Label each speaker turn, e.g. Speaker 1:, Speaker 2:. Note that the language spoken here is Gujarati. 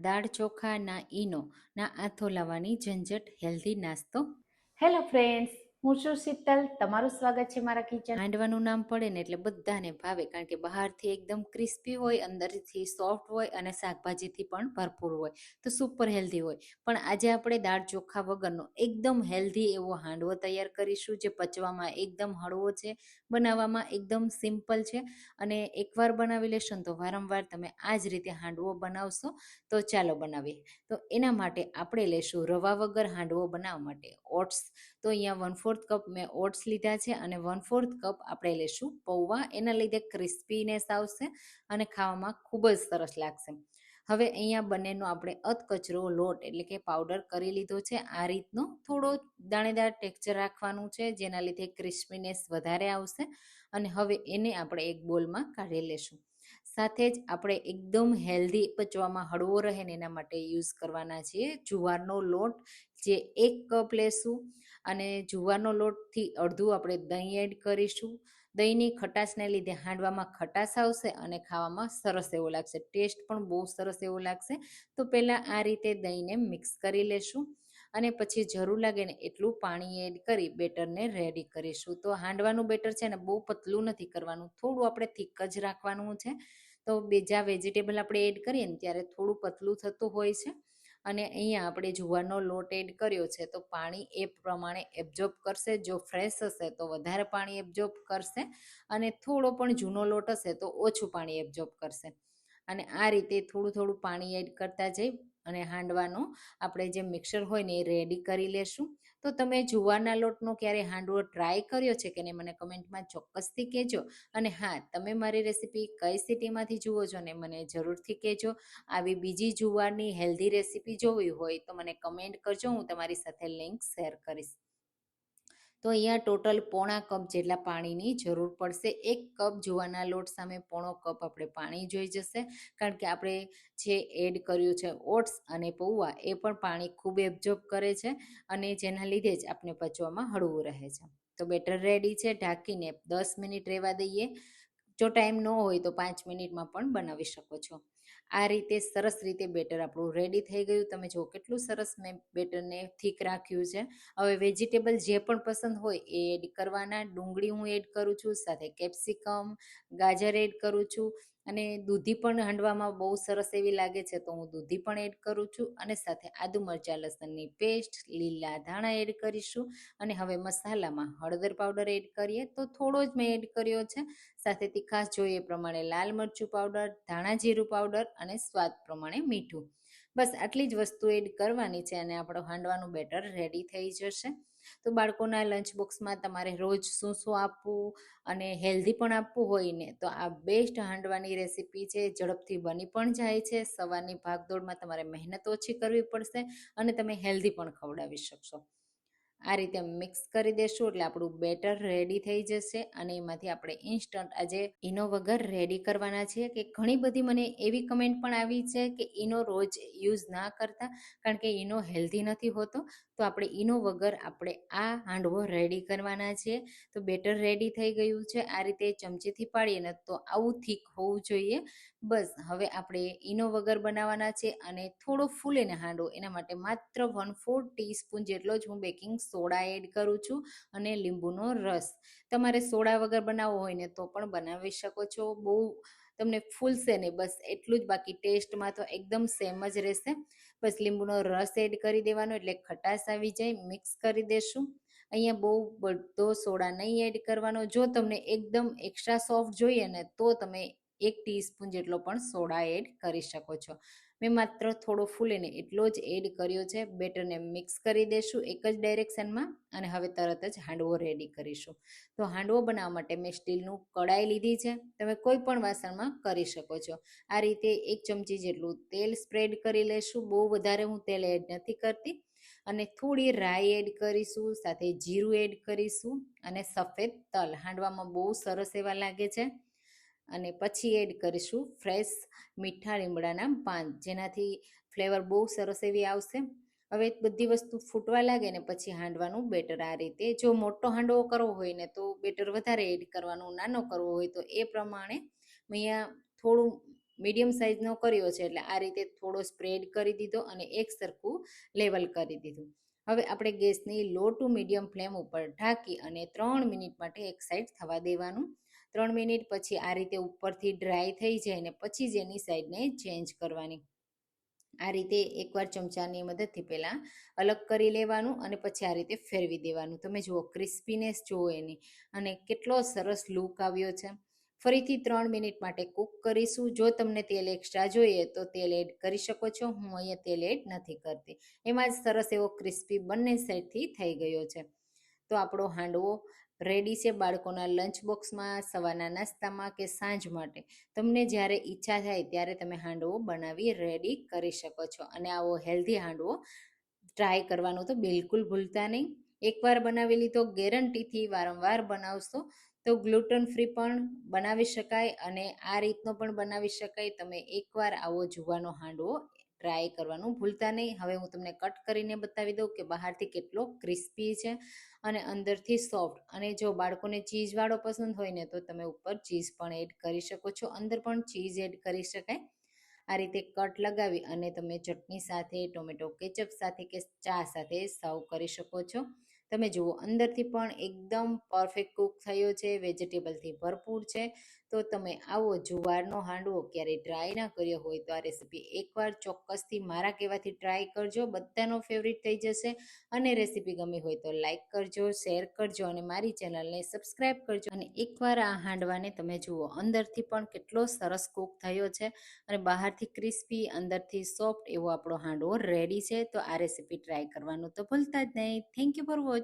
Speaker 1: દાળ ચોખા ના ઈનો ના આથો લાવવાની ઝંઝટ હેલ્ધી નાસ્તો.
Speaker 2: હેલો ફ્રેન્ડ્સ, હું છું શીતલ. તમારું સ્વાગત છે મારા કિચન.
Speaker 1: હાંડવાનું નામ પડે ને એટલે બધાને ભાવે, કારણ કે બહારથી એકદમ ક્રિસ્પી હોય, અંદરથી સોફ્ટ હોય અને શાકભાજીથી પણ ભરપૂર હોય, તો સુપર હેલ્ધી હોય. પણ આજે આપણે દાળ ચોખા વગરનો એકદમ હેલ્ધી એવો હાંડવો તૈયાર કરીશું, જે પચવામાં એકદમ હળવો છે, બનાવવામાં એકદમ સિમ્પલ છે, અને એકવાર બનાવી લેશો ને તો વારંવાર તમે આ જ રીતે હાંડવો બનાવશો. તો ચાલો બનાવીએ. તો એના માટે આપણે લેશું રવા વગર હાંડવો બનાવવા માટે ઓટ્સ. તો અહીંયા 1/4 કપ મેં ઓટ્સ લીધા છે અને 1/4 કપ આપણે લેશું પૌવા. એના લીધે ક્રિસ્પીનેસ આવશે અને ખાવામાં ખૂબ જ સરસ લાગશે. હવે અહીંયા બંનેનો આપણે અધકચરો લોટ એટલે કે પાવડર કરી લીધો છે. આ રીતનો થોડો દાણેદાર ટેક્સચર રાખવાનું છે, જેના લીધે ક્રિસ્પીનેસ વધારે આવશે. અને હવે એને આપણે એક બોલમાં કાઢી લેશું. સાથે જ આપણે એકદમ હેલ્ધી, પચવામાં હળવો રહે ને એના માટે યુઝ કરવાના છીએ જુવારનો લોટ, જે 1 કપ લેશું. અને જુવારનો લોટથી અડધું આપણે દહીં એડ કરીશું. દહીંની ખટાશને લીધે હાંડવામાં ખટાશ આવશે અને ખાવામાં સરસ એવો લાગશે, ટેસ્ટ પણ બહુ સરસ એવો લાગશે. તો પહેલાં આ રીતે દહીંને મિક્સ કરી લેશું અને પછી જરૂર લાગે ને એટલું પાણી એડ કરી બેટરને રેડી કરીશું. તો હાંડવાનું બેટર છે ને બહુ પતલું નથી કરવાનું, થોડું આપણે થીક જ રાખવાનું છે. તો બીજા વેજીટેબલ આપણે એડ કરીએ ને ત્યારે થોડું પતલું થતું હોય છે. અને અહીંયા આપણે જુવારનો લોટ એડ કર્યો છે, તો પાણી એ પ્રમાણે એબ્ઝોર્બ કરશે. જો ફ્રેશ હશે તો વધારે પાણી એબ્ઝોર્બ કરશે, અને થોડો પણ જૂનો લોટ હશે તો ઓછું પાણી એબ્ઝોર્બ કરશે. અને આ રીતે થોડું થોડું પાણી એડ કરતા જઈ અને હાંડવાનો આપણે જે મિક્સર હોય ને એ રેડી કરી લેશું. તો તમે જુવારના લોટનો ક્યારે હાંડવો ટ્રાય કર્યો છે કે નહીં, મને કમેન્ટમાં ચોક્કસથી કહેજો. અને હા, તમે મારી રેસીપી કઈ સિટીમાંથી જુઓ છો ને મને જરૂરથી કહેજો. આવી બીજી જુવારની હેલ્ધી રેસીપી જોવી હોય તો મને કમેન્ટ કરજો, હું તમારી સાથે લિંક શેર કરીશ. તો અહીંયા ટોટલ પોણા કપ જેટલા પાણીની જરૂર પડશે. 1 કપ જુવારના લોટ સામે પોણો કપ આપણે પાણી જોઈ જશે, કારણ કે આપણે જે એડ કર્યું છે ઓટ્સ અને પૌવા, એ પણ પાણી ખૂબ એબ્ઝોર્બ કરે છે, અને જેના લીધે જ આપણે પચવામાં હળવું રહે છે. તો બેટર રેડી છે, ઢાંકીને 10 મિનિટ રહેવા દઈએ. જો ટાઈમ ન હોય તો 5 મિનિટમાં પણ બનાવી શકો છો. આ રીતે સરસ રીતે બેટર આપણું રેડી થઈ ગયું. તમે જુઓ કેટલું સરસ મેં બેટરને થીક રાખ્યું છે. હવે વેજીટેબલ જે પણ પસંદ હોય એ એડ કરવાના. ડુંગળી હું એડ કરું છું, સાથે કેપ્સિકમ, ગાજર એડ કરું છું, અને દૂધી પણ હાંડવામાં બહુ સરસ એવી લાગે છે, તો હું દૂધી પણ એડ કરું છું. અને સાથે આદુ મરચાં લસણની પેસ્ટ, લીલા ધાણા એડ કરીશું. અને હવે મસાલામાં હળદર પાવડર એડ કરીએ તો થોડો જ મેં એડ કર્યો છે. સાથે તીખાશ જોઈએ એ પ્રમાણે લાલ મરચું પાવડર, ધાણા જીરું પાવડર અને સ્વાદ પ્રમાણે મીઠું. બસ આટલી જ વસ્તુ એડ કરવાની છે અને આપણું હાંડવાનું બેટર રેડી થઈ જશે. તો બાળકોના લંચ બોક્સમાં તમારે રોજ શું શું આપવું અને હેલ્ધી પણ આપવું હોય ને, તો આ બેસ્ટ હાંડવાની રેસીપી છે. ઝડપથી બની પણ જાય છે. સવારની ભાગદોડમાં તમારે મહેનત ઓછી કરવી પડશે અને તમે હેલ્ધી પણ ખવડાવી શકશો. આ રીતે મિક્સ કરી દેશું એટલે આપણું બેટર રેડી થઈ જશે. અને એમાંથી આપણે ઇન્સ્ટન્ટ આજે ઈનો વગર રેડી કરવાના છીએ. કે ઘણી બધી મને એવી કમેન્ટ પણ આવી છે કે ઈનો રોજ યુઝ ના કરતા, કારણ કે ઈનો હેલ્ધી નથી હોતો. તો આપણે ઈનો વગર આપણે આ હાંડવો રેડી કરવાના છીએ. તો બેટર રેડી થઈ ગયું છે. આ રીતે ચમચીથી પાડીએ ને તો આવું થીક હોવું જોઈએ. બસ હવે આપણે ઈનો વગર બનાવવાના છે અને થોડો ફૂલે ને હાંડવો, એના માટે માત્ર 1/4 ટીસ્પૂન જેટલો જ હું બેકિંગ સોડા એડ કરું છું, અને લીંબુનો રસ. તમારે સોડા વગર બનાવવો હોય ને તો પણ બનાવી શકો છો. બહુ તમને ફૂલશે નહીં, બસ એટલું જ. બાકી ટેસ્ટમાં તો એકદમ સેમ જ રહેશે. બસ લીંબુનો રસ એડ કરી દેવાનો એટલે ખટાશ આવી જાય. મિક્સ કરી દેશું. અહીંયા બહુ બધો સોડા નહીં એડ કરવાનો. જો તમને એકદમ એક્સ્ટ્રા સોફ્ટ જોઈએ ને તો તમે 1 ટીસ્પૂન જેટલો પણ સોડા એડ કરી શકો છો. મેં માત્ર થોડો ફૂલે ને એટલો જ એડ કર્યો છે. બેટરને મિક્સ કરી દેશું એક જ ડાયરેક્શનમાં, અને હવે તરત જ હાંડવો રેડી કરીશું. તો હાંડવો બનાવવા માટે મેં સ્ટીલનું કડાઈ લીધી છે. તમે કોઈ પણ વાસણમાં કરી શકો છો. આ રીતે 1 ચમચી જેટલું તેલ સ્પ્રેડ કરી લેશું. બહુ વધારે હું તેલ એડ નથી કરતી. અને થોડી રાઈ એડ કરીશું, સાથે જીરું એડ કરીશું, અને સફેદ તલ હાંડવામાં બહુ સરસ એવા લાગે છે. અને પછી એડ કરીશું ફ્રેશ મીઠા લીમડાના પાન, જેનાથી ફ્લેવર બહુ સરસ એવી આવશે. હવે બધી વસ્તુ ફૂટવા લાગે ને પછી હાંડવાનું બેટર આ રીતે. જો મોટો હાંડવો કરવો હોય ને તો બેટર વધારે એડ કરવાનું, નાનો કરવો હોય તો એ પ્રમાણે. અહીંયા થોડું મીડિયમ સાઇઝનો કર્યો છે એટલે આ રીતે થોડો સ્પ્રેડ કરી દીધો અને એક સરખું લેવલ કરી દીધું. હવે આપણે ગેસની લો ટુ મીડિયમ ફ્લેમ ઉપર ઢાંકી અને 3 મિનિટ માટે એક સાઈડ થવા દેવાનું. 3 મિનિટ પછી આ રીતે ઉપરથી ડ્રાય થઈ જાય ને પછી જ એની સાઈડને ચેન્જ કરવાની. આ રીતે એકવાર ચમચાની મદદથી પહેલાં અલગ કરી લેવાનું અને પછી આ રીતે ફેરવી દેવાનું. તમે જુઓ ક્રિસ્પીનેસ જુઓ એની અને કેટલો સરસ લુક આવ્યો છે. ફરીથી 3 મિનિટ માટે કૂક કરીશું. જો તમને તેલ એક્સ્ટ્રા જોઈએ તો તેલ એડ કરી શકો છો. હું અહીંયા તેલ એડ નથી કરતી. એમાં જ સરસ એવો ક્રિસ્પી બંને સાઈડથી થઈ ગયો છે. તો આપણો હાંડવો રેડી છે બાળકોના લંચ બોક્સમાં, સવારના નાસ્તામાં કે સાંજ માટે. તમને જ્યારે ઈચ્છા થાય ત્યારે તમે હાંડવો બનાવી રેડી કરી શકો છો. અને આવો હેલ્ધી હાંડવો ટ્રાય કરવાનું તો બિલકુલ ભૂલતા નહીં. એકવાર બનાવેલી તો ગેરંટીથી વારંવાર બનાવશો તો ગ્લુટન ફ્રી પણ બનાવી શકાય અને આ રીતનો પણ બનાવી શકાય. તમે એકવાર આવો જુવાનો હાંડવો ટ્રાય કરવાનું ભૂલતા નહીં. હવે હું તમને કટ કરીને બતાવી દઉં કે બહારથી કેટલો ક્રિસ્પી છે અને અંદરથી સોફ્ટ. અને જો બાળકોને ચીઝવાળો પસંદ હોય ને તો તમે ઉપર ચીઝ પણ એડ કરી શકો છો. અંદર પણ ચીઝ એડ કરી શકાય. આ રીતે કટ લગાવી અને તમે ચટણી સાથે, ટોમેટો કેચઅપ સાથે કે ચા સાથે સર્વ કરી શકો છો. તમે જુઓ અંદરથી પણ એકદમ પરફેક્ટ કૂક થયો છે, વેજીટેબલથી ભરપૂર છે. તો તમે આવો જુવારનો હાંડવો ક્યારેય ટ્રાય ના કર્યો હોય તો આ રેસીપી એકવાર ચોક્કસથી મારા કહેવાથી ટ્રાય કરજો. બધાનો ફેવરિટ થઈ જશે. અને રેસીપી ગમી હોય તો લાઈક કરજો, શેર કરજો અને મારી ચેનલને સબસ્ક્રાઈબ કરજો. અને એકવાર આ હાંડવાને તમે જુઓ અંદરથી પણ કેટલો સરસ કૂક થયો છે અને બહારથી ક્રિસ્પી, અંદરથી સોફ્ટ એવો આપણો હાંડવો રેડી છે. તો આ રેસીપી ટ્રાય કરવાનું તો ભૂલતા જ નહીં. Thank you for watching.